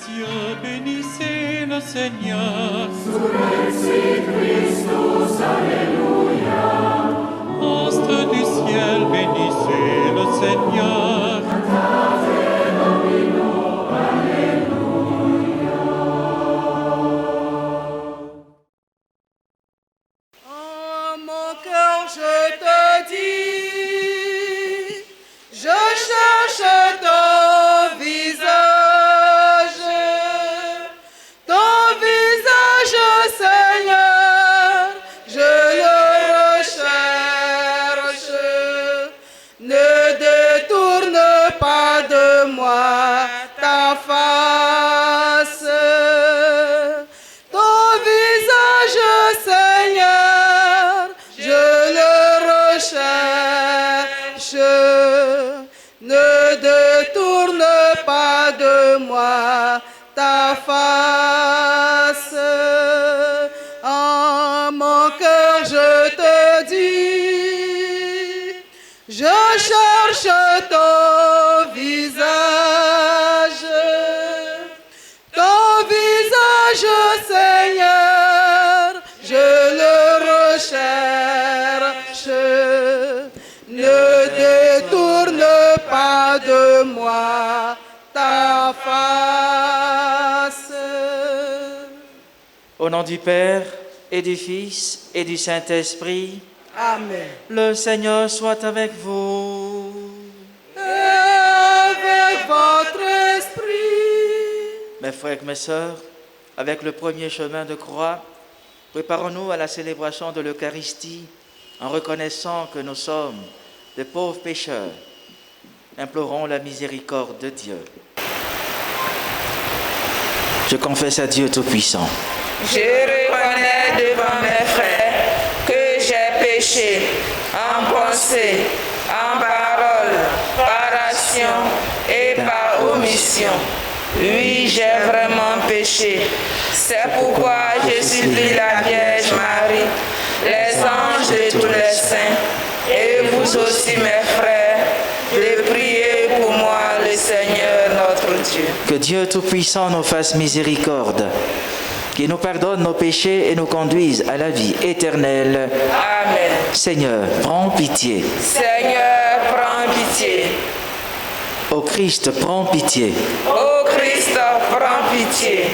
cieux, bénissez le Seigneur. Surrexit Christus, Alléluia. Astre du ciel, bénissez le Seigneur. Cantate Domino, Alléluia. En mon cœur, je te dis, je cherche ton visage, Seigneur, je le recherche. Ne détourne pas de moi ta face. Ton visage, Seigneur, je le recherche. Ne détourne pas de moi ta face. En mon cœur, je te dis, je cherche ton visage. Ton visage, Seigneur, je le recherche. Ne détourne pas de moi ta face. Au nom du Père, et du Fils, et du Saint-Esprit, Amen. le Seigneur soit avec vous. Et avec votre esprit. Mes frères et mes sœurs, avec le premier chemin de croix, préparons-nous à la célébration de l'Eucharistie en reconnaissant que nous sommes de pauvres pécheurs. Implorons la miséricorde de Dieu. Je confesse à Dieu Tout-Puissant. Je reconnais devant mes frères que j'ai péché en pensée, en parole, par action et par omission. Oui, j'ai vraiment péché. C'est pourquoi je supplie la Vierge Marie, les anges et tous les saints, et vous aussi mes frères, de prier pour moi le Seigneur notre Dieu. Que Dieu Tout-Puissant nous fasse miséricorde, qu'il nous pardonne nos péchés et nous conduise à la vie éternelle. Amen. Seigneur, prends pitié. Seigneur, prends pitié. Ô Christ, prends pitié. Ô Christ, prends pitié.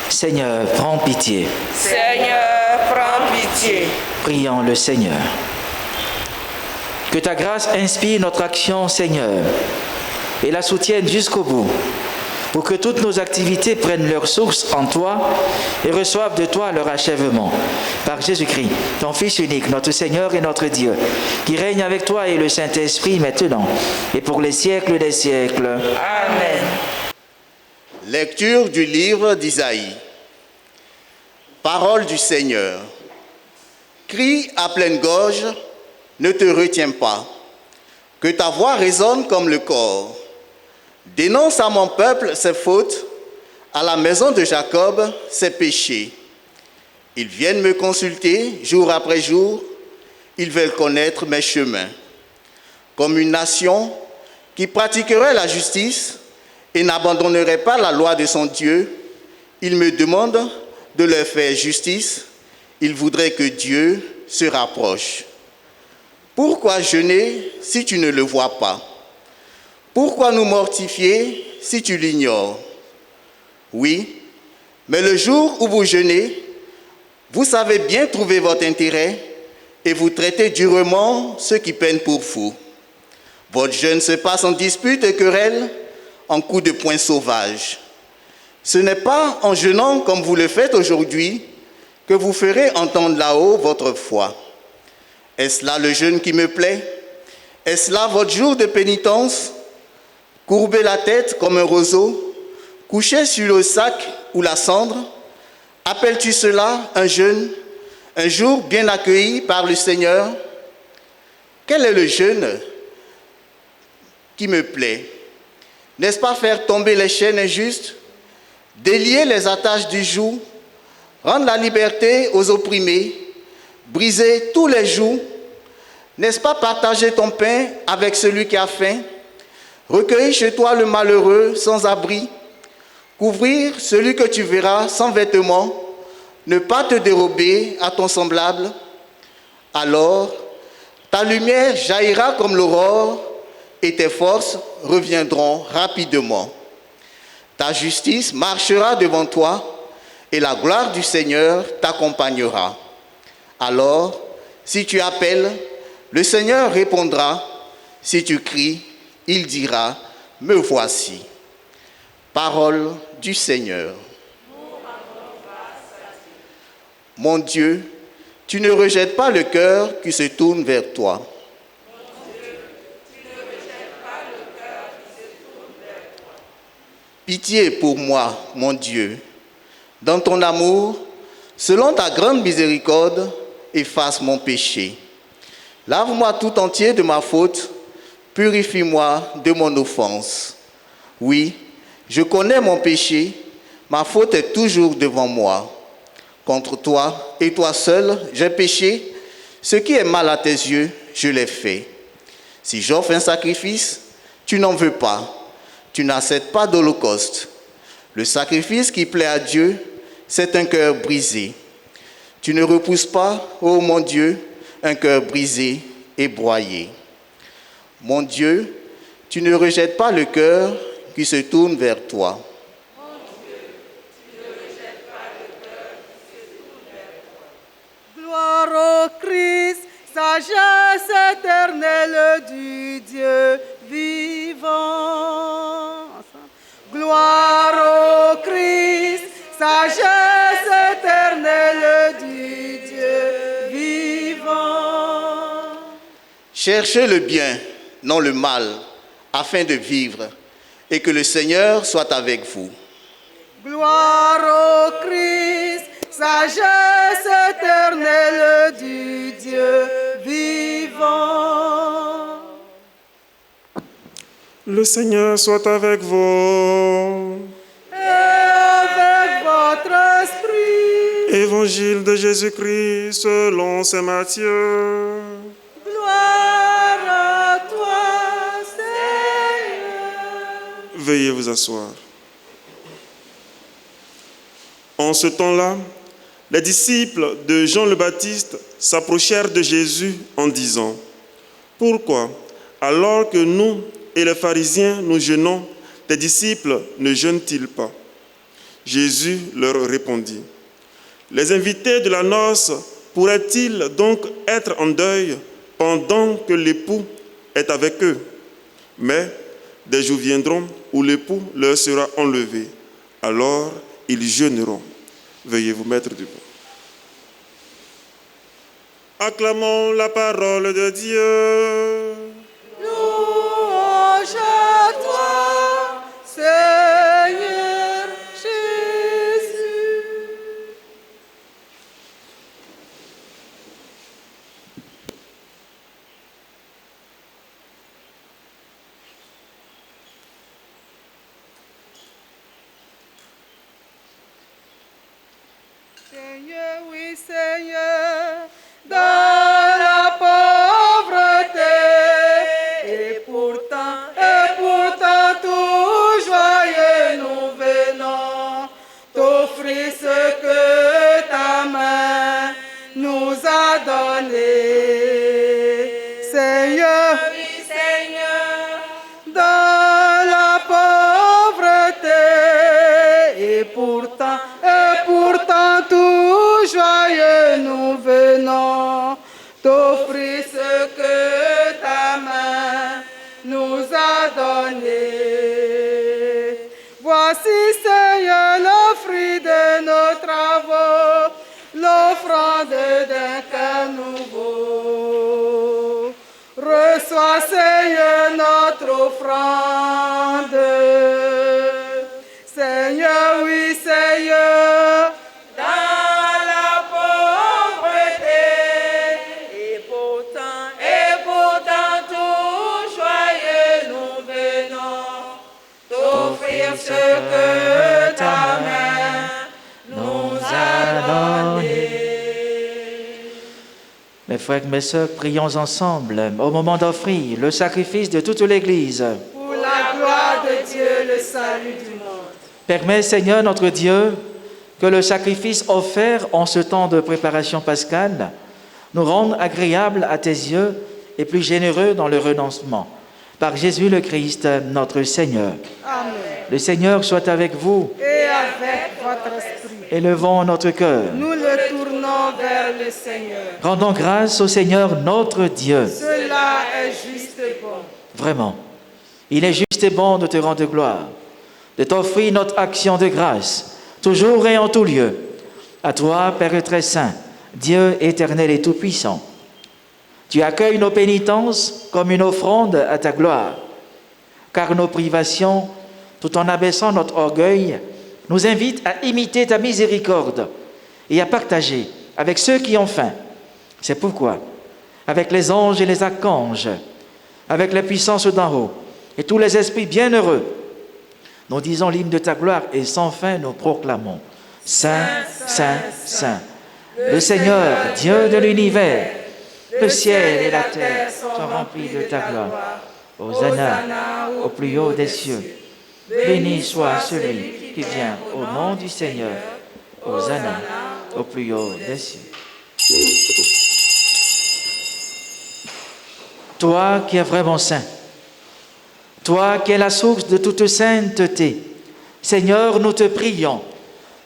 Seigneur, prends pitié. Seigneur, prends pitié. Prions le Seigneur. Que ta grâce inspire notre action, Seigneur, et la soutienne jusqu'au bout, pour que toutes nos activités prennent leur source en toi et reçoivent de toi leur achèvement. Par Jésus-Christ, ton Fils unique, notre Seigneur et notre Dieu, qui règne avec toi et le Saint-Esprit maintenant et pour les siècles des siècles. Amen. Lecture du livre d'Isaïe. Parole du Seigneur. Crie à pleine gorge, ne te retiens pas, que ta voix résonne comme le cor. Dénonce à mon peuple ses fautes, à la maison de Jacob ses péchés. Ils viennent me consulter jour après jour, ils veulent connaître mes chemins. Comme une nation qui pratiquerait la justice et n'abandonnerait pas la loi de son Dieu, ils me demandent de leur faire justice, ils voudraient que Dieu se rapproche. Pourquoi jeûner si tu ne le vois pas? Pourquoi nous mortifier si tu l'ignores? Oui, mais le jour où vous jeûnez, vous savez bien trouver votre intérêt et vous traitez durement ceux qui peinent pour vous. Votre jeûne se passe en disputes et querelles, en coups de poing sauvages. Ce n'est pas en jeûnant comme vous le faites aujourd'hui que vous ferez entendre là-haut votre foi. Est-ce là le jeûne qui me plaît? Est-ce là votre jour de pénitence? Courber la tête comme un roseau, coucher sur le sac ou la cendre, appelles-tu cela un jeûne, un jour bien accueilli par le Seigneur? Quel est le jeûne qui me plaît? N'est-ce pas faire tomber les chaînes injustes, délier les attaches du joug, rendre la liberté aux opprimés, briser tous les jougs? N'est-ce pas partager ton pain avec celui qui a faim? Recueillir chez toi le malheureux sans abri, Couvrir celui que tu verras sans vêtements, ne pas te dérober à ton semblable. Alors, ta lumière jaillira comme l'aurore et tes forces reviendront rapidement. Ta justice marchera devant toi et la gloire du Seigneur t'accompagnera. Alors, si tu appelles, le Seigneur répondra. Si tu cries, il dira, me voici. Parole du Seigneur. Mon Dieu, tu ne rejettes pas le cœur qui se tourne vers toi. Pitié pour moi, mon Dieu. Dans ton amour, selon ta grande miséricorde, efface mon péché. Lave-moi tout entier de ma faute, purifie-moi de mon offense. Oui, je connais mon péché, ma faute est toujours devant moi. Contre toi et toi seul, j'ai péché. Ce qui est mal à tes yeux, je l'ai fait. Si j'offre un sacrifice, tu n'en veux pas. Tu n'acceptes pas d'holocauste. Le sacrifice qui plaît à Dieu, c'est un cœur brisé. Tu ne repousses pas, ô mon Dieu, un cœur brisé et broyé. Mon Dieu, tu ne rejettes pas le cœur qui se tourne vers toi. Gloire au Christ, sagesse éternelle du Dieu vivant. Gloire au Christ, sagesse éternelle du Dieu vivant. Cherchez le bien, non le mal, afin de vivre, et que le Seigneur soit avec vous. Gloire au Christ, sagesse éternelle du Dieu vivant. Le Seigneur soit avec vous. Et avec votre esprit. Évangile de Jésus-Christ selon saint Matthieu. Gloire à toi, Seigneur. Veuillez vous asseoir. En ce temps-là, les disciples de Jean le Baptiste s'approchèrent de Jésus en disant : « Pourquoi, alors que nous et les pharisiens nous jeûnons, tes disciples ne jeûnent-ils pas ?» Jésus leur répondit : « Les invités de la noce pourraient-ils donc être en deuil pendant que l'époux est avec eux ? Mais des jours viendront où l'époux leur sera enlevé. Alors ils jeûneront. » Veuillez vous mettre debout. Acclamons la parole de Dieu. Louange à toi, Seigneur Jésus. Seigneur, oui, Seigneur, dans la pauvreté, et pourtant tout joyeux nous venons t'offrir ce que ta main nous a donné. Seigneur, oui, Seigneur, dans la pauvreté, et pourtant tout joyeux nous venons t'offrir ce que ta main nous a donné. Voici, Seigneur, le fruit de nos travaux, l'offrande d'un cœur nouveau. Reçois, Seigneur, notre offrande. Seigneur, oui, Seigneur, dans la pauvreté, et pourtant tout joyeux nous venons t'offrir ce que ta main nous a donné. Mes frères et mes sœurs, prions ensemble au moment d'offrir le sacrifice de toute l'Église. Pour la gloire de Dieu, le salut du monde. Permets, Seigneur notre Dieu, que le sacrifice offert en ce temps de préparation pascale nous rende agréables à tes yeux et plus généreux dans le renoncement. Par Jésus le Christ, notre Seigneur. Amen. Le Seigneur soit avec vous. Et avec votre esprit. Élevons notre cœur. Nous le tournons vers le Seigneur. Rendons grâce au Seigneur notre Dieu. Cela est juste et bon. Vraiment, il est juste et bon de te rendre gloire, de t'offrir notre action de grâce, toujours et en tout lieu. À toi, Père très saint, Dieu éternel et tout-puissant, tu accueilles nos pénitences comme une offrande à ta gloire, car nos privations, tout en abaissant notre orgueil, nous invitent à imiter ta miséricorde et à partager avec ceux qui ont faim. C'est pourquoi, avec les anges et les archanges, avec les puissances d'en haut et tous les esprits bienheureux, nous disons l'hymne de ta gloire et sans fin nous proclamons « Saint, Saint, Saint, le Seigneur, Dieu de l'univers, le ciel et la terre sont remplis de ta gloire. Hosanna au plus haut des cieux. Béni soit celui qui vient au nom du Seigneur. Hosanna au plus haut des cieux. » Toi qui es vraiment saint, toi qui es la source de toute sainteté, Seigneur, nous te prions,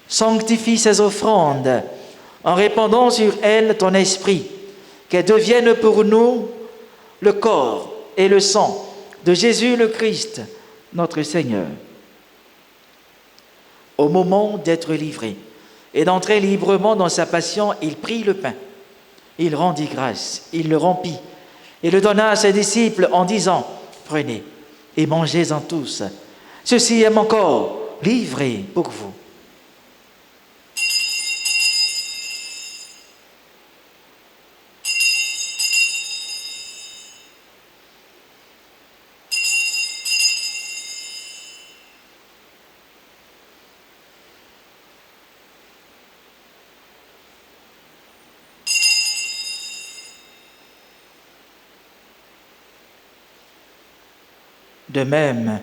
sanctifie ces offrandes en répandant sur elles ton esprit, qu'elles deviennent pour nous le corps et le sang de Jésus le Christ, notre Seigneur. Au moment d'être livré et d'entrer librement dans sa passion, il prit le pain, il rendit grâce, il le rompit et le donna à ses disciples en disant « Prenez et mangez-en tous, ceci est mon corps livré pour vous. » De même,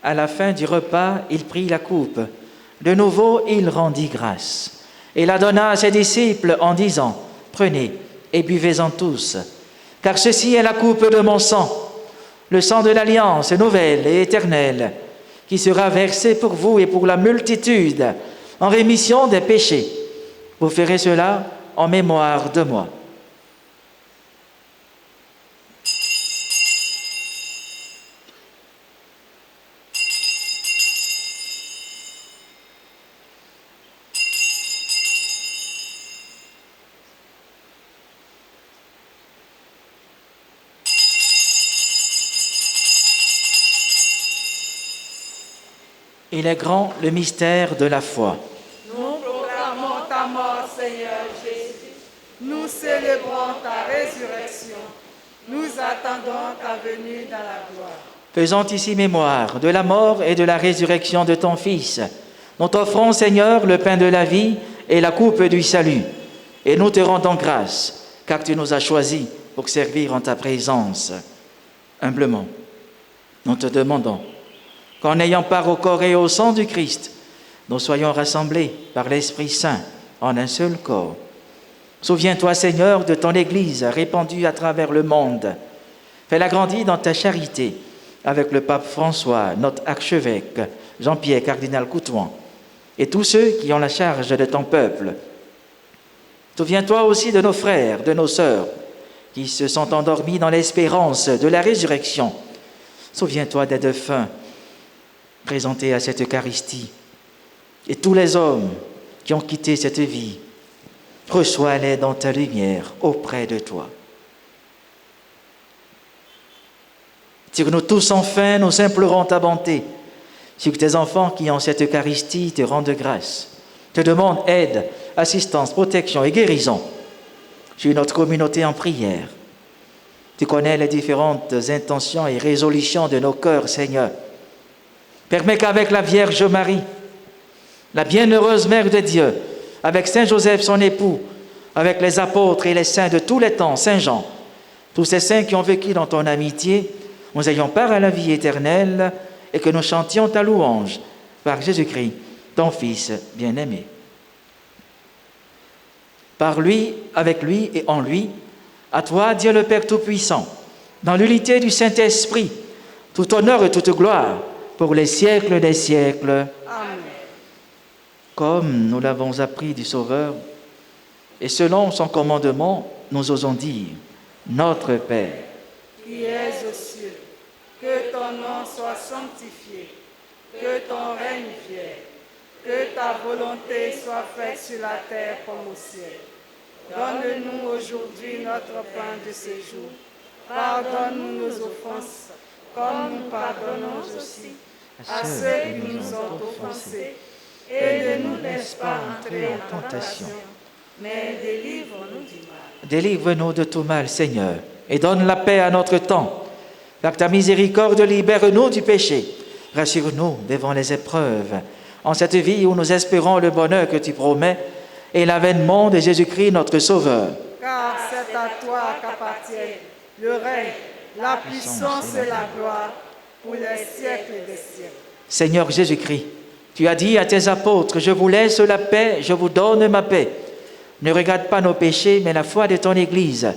à la fin du repas, il prit la coupe. De nouveau, il rendit grâce et la donna à ses disciples en disant « Prenez et buvez-en tous, car ceci est la coupe de mon sang, le sang de l'alliance nouvelle et éternelle, qui sera versé pour vous et pour la multitude en rémission des péchés. Vous ferez cela en mémoire de moi. » Il est grand le mystère de la foi. Nous proclamons ta mort, Seigneur Jésus. Nous célébrons ta résurrection. Nous attendons ta venue dans la gloire. Faisant ici mémoire de la mort et de la résurrection de ton Fils, nous t'offrons, Seigneur, le pain de la vie et la coupe du salut. Et nous te rendons grâce, car tu nous as choisis pour servir en ta présence. Humblement, nous te demandons qu'en ayant part au corps et au sang du Christ, nous soyons rassemblés par l'Esprit Saint en un seul corps. Souviens-toi, Seigneur, de ton Église répandue à travers le monde. Fais-la grandir dans ta charité avec le pape François, notre archevêque, Jean-Pierre, cardinal Coutouan, et tous ceux qui ont la charge de ton peuple. Souviens-toi aussi de nos frères, de nos sœurs, qui se sont endormis dans l'espérance de la résurrection. Souviens-toi des défunts présentés à cette Eucharistie, et tous les hommes qui ont quitté cette vie. Reçois-les dans ta lumière auprès de toi. Tire-nous tous enfin, nous implorons ta bonté, sur tes enfants qui en cette Eucharistie te rendent grâce, te demandent aide, assistance, protection et guérison. Sur notre communauté en prière. Tu connais les différentes intentions et résolutions de nos cœurs, Seigneur. Permets qu'avec la Vierge Marie, la bienheureuse Mère de Dieu, avec Saint Joseph, son époux, avec les apôtres et les saints de tous les temps, Saint Jean, tous ces saints qui ont vécu dans ton amitié, nous ayons part à la vie éternelle et que nous chantions ta louange par Jésus-Christ, ton Fils bien-aimé. Par lui, avec lui et en lui, à toi, Dieu le Père Tout-Puissant, dans l'unité du Saint-Esprit, tout honneur et toute gloire pour les siècles des siècles. Amen. Comme nous l'avons appris du Sauveur, et selon son commandement, nous osons dire, Notre Père, Qui es aux cieux, que ton nom soit sanctifié, que ton règne vienne, que ta volonté soit faite sur la terre comme au ciel. Donne-nous aujourd'hui notre pain de ce jour. Pardonne-nous nos offenses, comme nous pardonnons aussi à ceux qui nous ont offensés. Et ne nous laisse pas entrer en tentation, mais délivre-nous du mal. délivre-nous de tout mal, Seigneur, et donne la paix à notre temps. Par ta miséricorde, libère-nous du péché. Rassure-nous devant les épreuves, en cette vie où nous espérons le bonheur que tu promets et l'avènement de Jésus-Christ, notre Sauveur. Car c'est à toi qu'appartiennent le règne, la puissance et la gloire pour les siècles des siècles. Seigneur Jésus-Christ, tu as dit à tes apôtres, je vous laisse la paix, je vous donne ma paix. Ne regarde pas nos péchés, mais la foi de ton Église,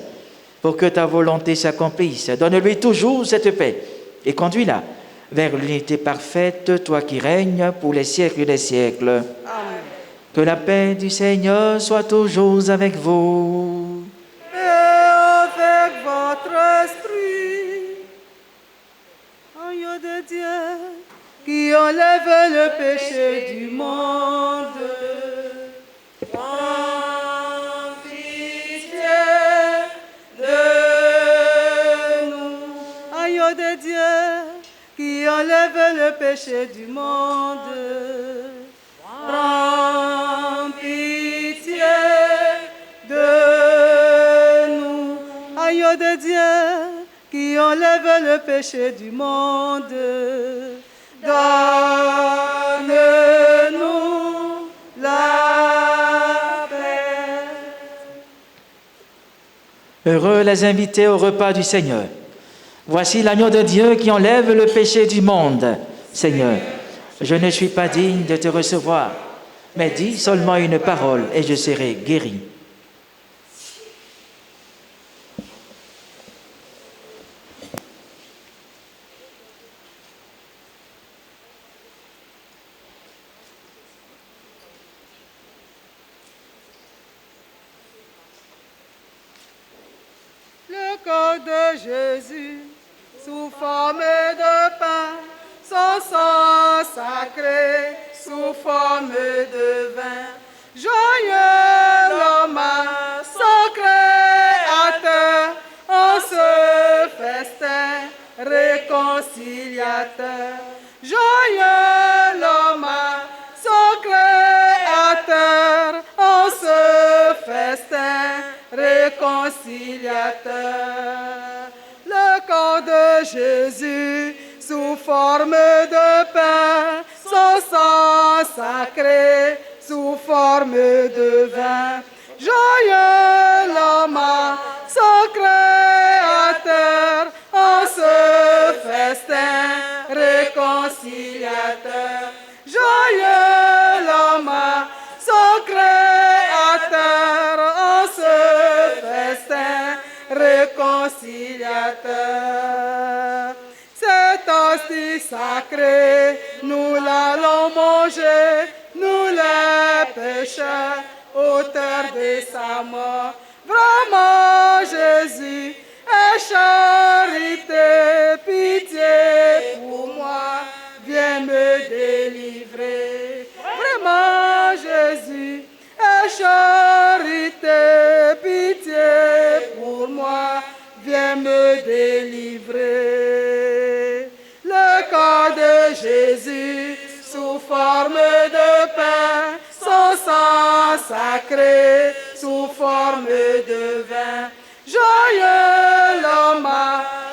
pour que ta volonté s'accomplisse. Donne-lui toujours cette paix et conduis-la vers l'unité parfaite, toi qui règnes pour les siècles des siècles. Amen. Que la paix du Seigneur soit toujours avec vous. Et avec votre esprit, agneau de Dieu, qui enlève le péché du monde, prends pitié de nous. Agneau de Dieu, qui enlève le péché du monde, prends pitié de nous. Agneau de Dieu, qui enlève le péché du monde, donne-nous la paix. Heureux les invités au repas du Seigneur. Voici l'agneau de Dieu qui enlève le péché du monde. Seigneur, je ne suis pas digne de te recevoir, mais dis seulement une parole et je serai guéri. Le corps de Jésus, sous forme de pain, son sang sacré, sous forme de vin. Joyeux l'homme, son créateur, en ce festin réconciliateur. Joyeux l'homme, son créateur, en ce festin réconciliateur. Le corps de Jésus, sous forme de pain, son sang sacré, sous forme de vin. Joyeux l'homme, son créateur, en ce festin réconciliateur. Joyeux l'homme, son créateur, en ce festin réconciliateur. Cette hostie sacrée, nous l'allons manger, nous les pécheurs, auteurs de sa mort. Vraiment, Jésus est charité, pitié pour moi, viens me délivrer. Vraiment, Jésus est charité, pitié pour moi, viens me délivrer. Le corps de Jésus, sous forme de pain, son sang sacré, sous forme de vin. Joyeux l'homme,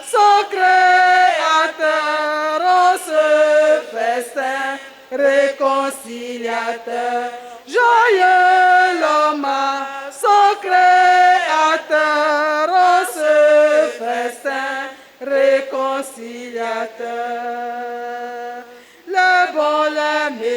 son créateur, en ce festin réconciliateur. Joyeux l'homme, son créateur, en ce festin réconciliateur. Le bon, le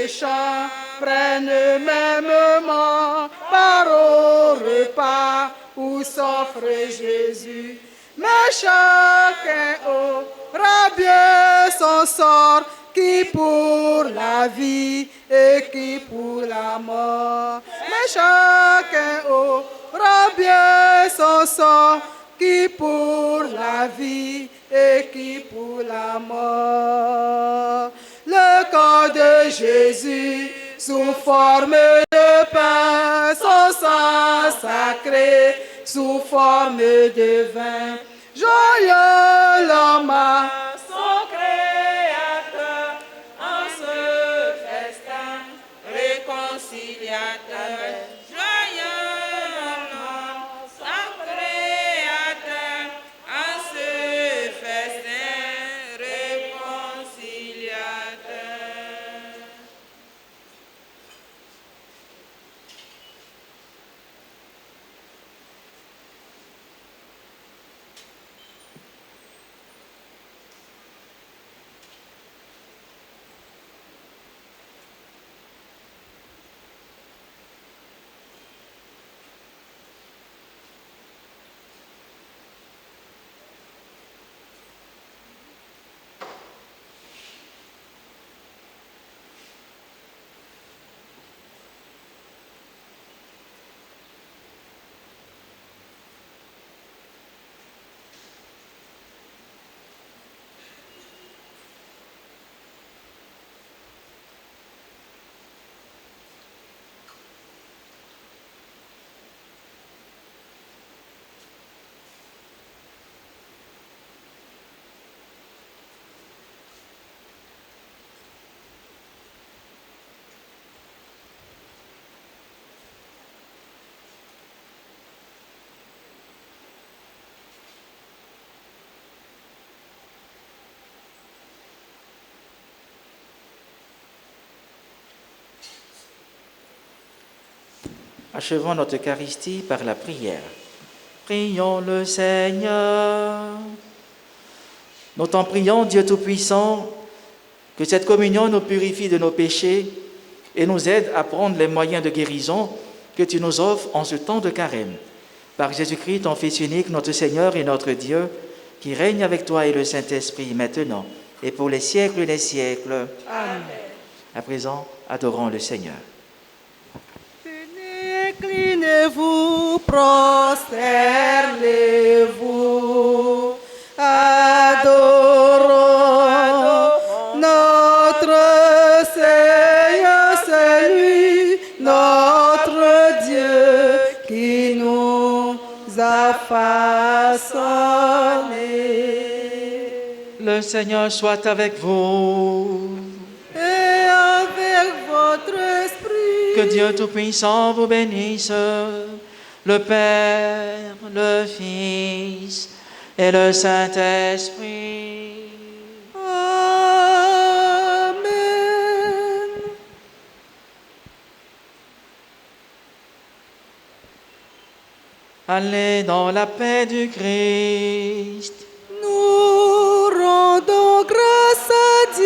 méchants prennent mêmement part au repas où s'offre Jésus. Mais chacun aura bien son sort, qui pour la vie et qui pour la mort. Mais chacun aura bien son sort, qui pour la vie et qui pour la mort. Le corps de Jésus sous forme de pain, son sang sacré sous forme de vin. Joyeux l'homme à son Créateur en ce festin réconciliateur. Joyeux l'homme à son Créateur en ce festin réconciliateur. Achevons notre Eucharistie par la prière. Prions le Seigneur. Nous t'en prions, Dieu Tout-Puissant, que cette communion nous purifie de nos péchés et nous aide à prendre les moyens de guérison que tu nous offres en ce temps de carême. Par Jésus-Christ, ton Fils unique, notre Seigneur et notre Dieu, qui règne avec toi et le Saint-Esprit maintenant et pour les siècles des siècles. Amen. À présent, adorons le Seigneur. Inclinez-vous, prosternez-vous, adorons notre Seigneur, c'est lui, notre Dieu, qui nous a façonnés. Le Seigneur soit avec vous. Et avec votre esprit. Que Dieu Tout-Puissant vous bénisse, le Père, le Fils et le Saint-Esprit. Amen. Allez dans la paix du Christ. Nous rendons grâce à Dieu.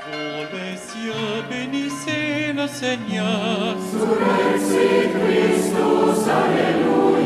Vous les cieux, bénissez le Seigneur. Sur Christus, Alléluia.